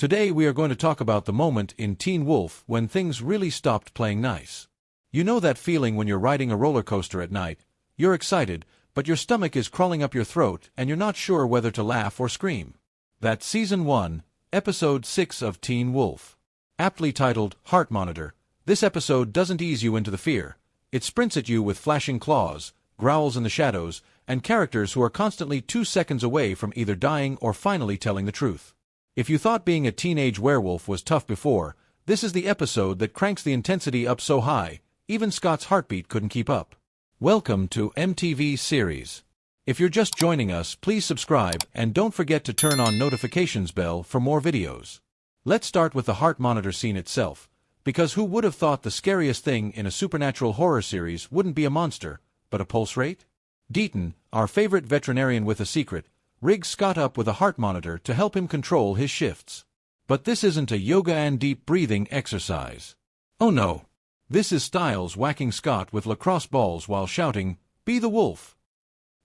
Today we are going to talk about the moment in Teen Wolf when things really stopped playing nice. You know that feeling when you're riding a roller coaster at night? You're excited, but your stomach is crawling up your throat and you're not sure whether to laugh or scream. That's Season 1, Episode 6 of Teen Wolf. Aptly titled, Heart Monitor, this episode doesn't ease you into the fear. It sprints at you with flashing claws, growls in the shadows, and characters who are constantly 2 seconds away from either dying or finally telling the truth. If you thought being a teenage werewolf was tough before, this is the episode that cranks the intensity up so high, even Scott's heartbeat couldn't keep up. Welcome to MTV Series. If you're just joining us, please subscribe and don't forget to turn on notifications bell for more videos. Let's start with the heart monitor scene itself, because who would have thought the scariest thing in a supernatural horror series wouldn't be a monster, but a pulse rate? Deaton, our favorite veterinarian with a secret, rigs Scott up with a heart monitor to help him control his shifts. But this isn't a yoga and deep breathing exercise. Oh no! This is Stiles whacking Scott with lacrosse balls while shouting, "Be the wolf!"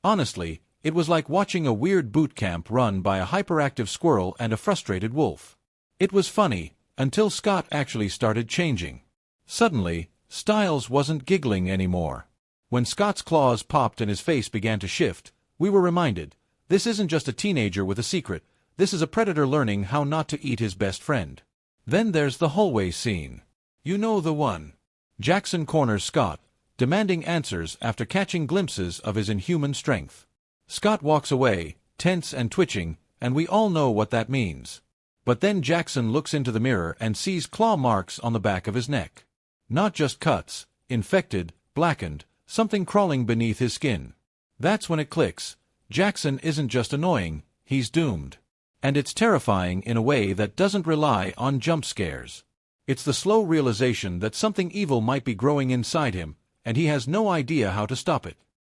Honestly, it was like watching a weird boot camp run by a hyperactive squirrel and a frustrated wolf. It was funny, until Scott actually started changing. Suddenly, Stiles wasn't giggling anymore. When Scott's claws popped and his face began to shift, we were reminded, this isn't just a teenager with a secret, this is a predator learning how not to eat his best friend. Then there's the hallway scene. You know the one. Jackson corners Scott, demanding answers after catching glimpses of his inhuman strength. Scott walks away, tense and twitching, and we all know what that means. But then Jackson looks into the mirror and sees claw marks on the back of his neck. Not just cuts, infected, blackened, something crawling beneath his skin. That's when it clicks. Jackson isn't just annoying, he's doomed. And it's terrifying in a way that doesn't rely on jump scares. It's the slow realization that something evil might be growing inside him, and he has no idea how to stop it.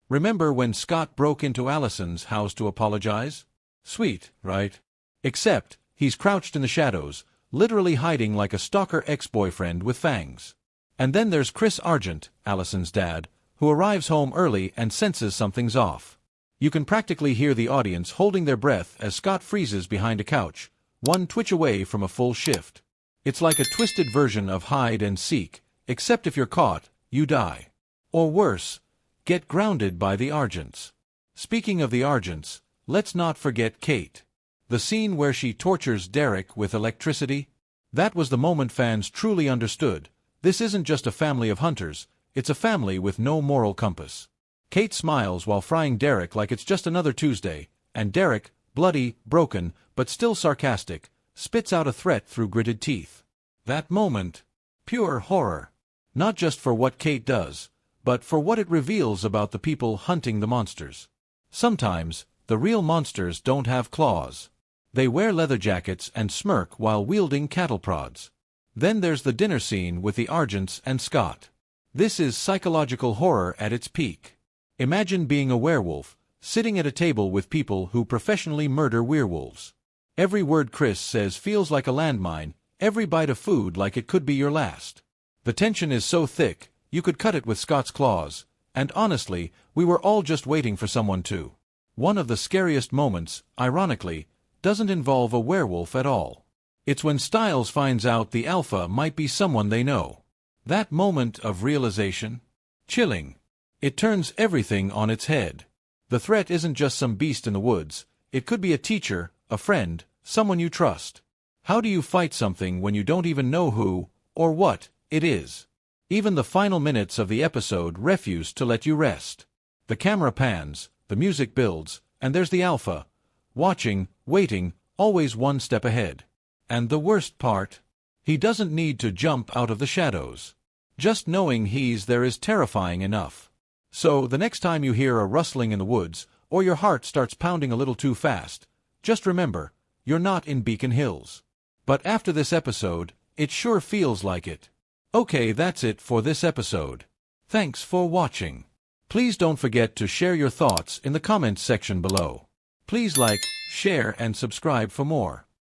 Remember when Scott broke into Allison's house to apologize? Sweet, right? Except, he's crouched in the shadows, literally hiding like a stalker ex-boyfriend with fangs. And then there's Chris Argent, Allison's dad, who arrives home early and senses something's off. You can practically hear the audience holding their breath as Scott freezes behind a couch, one twitch away from a full shift. It's like a twisted version of hide and seek, except if you're caught, you die. Or worse, get grounded by the Argents. Speaking of the Argents, let's not forget Kate. The scene where she tortures Derek with electricity? That was the moment fans truly understood. This isn't just a family of hunters, it's a family with no moral compass. Kate smiles while frying Derek like it's just another Tuesday, and Derek, bloody, broken, but still sarcastic, spits out a threat through gritted teeth. That moment, pure horror. Not just for what Kate does, but for what it reveals about the people hunting the monsters. Sometimes, the real monsters don't have claws. They wear leather jackets and smirk while wielding cattle prods. Then there's the dinner scene with the Argents and Scott. This is psychological horror at its peak. Imagine being a werewolf, sitting at a table with people who professionally murder werewolves. Every word Chris says feels like a landmine, every bite of food like it could be your last. The tension is so thick, you could cut it with Scott's claws, and honestly, we were all just waiting for someone to. One of the scariest moments, ironically, doesn't involve a werewolf at all. It's when Stiles finds out the alpha might be someone they know. That moment of realization? Chilling. It turns everything on its head. The threat isn't just some beast in the woods, it could be a teacher, a friend, someone you trust. How do you fight something when you don't even know who, or what, it is? Even the final minutes of the episode refuse to let you rest. The camera pans, the music builds, and there's the alpha, watching, waiting, always one step ahead. And the worst part? He doesn't need to jump out of the shadows. Just knowing he's there is terrifying enough. So, the next time you hear a rustling in the woods, or your heart starts pounding a little too fast, just remember, you're not in Beacon Hills. But after this episode, it sure feels like it. Okay, that's it for this episode. Thanks for watching. Please don't forget to share your thoughts in the comments section below. Please like, share and subscribe for more.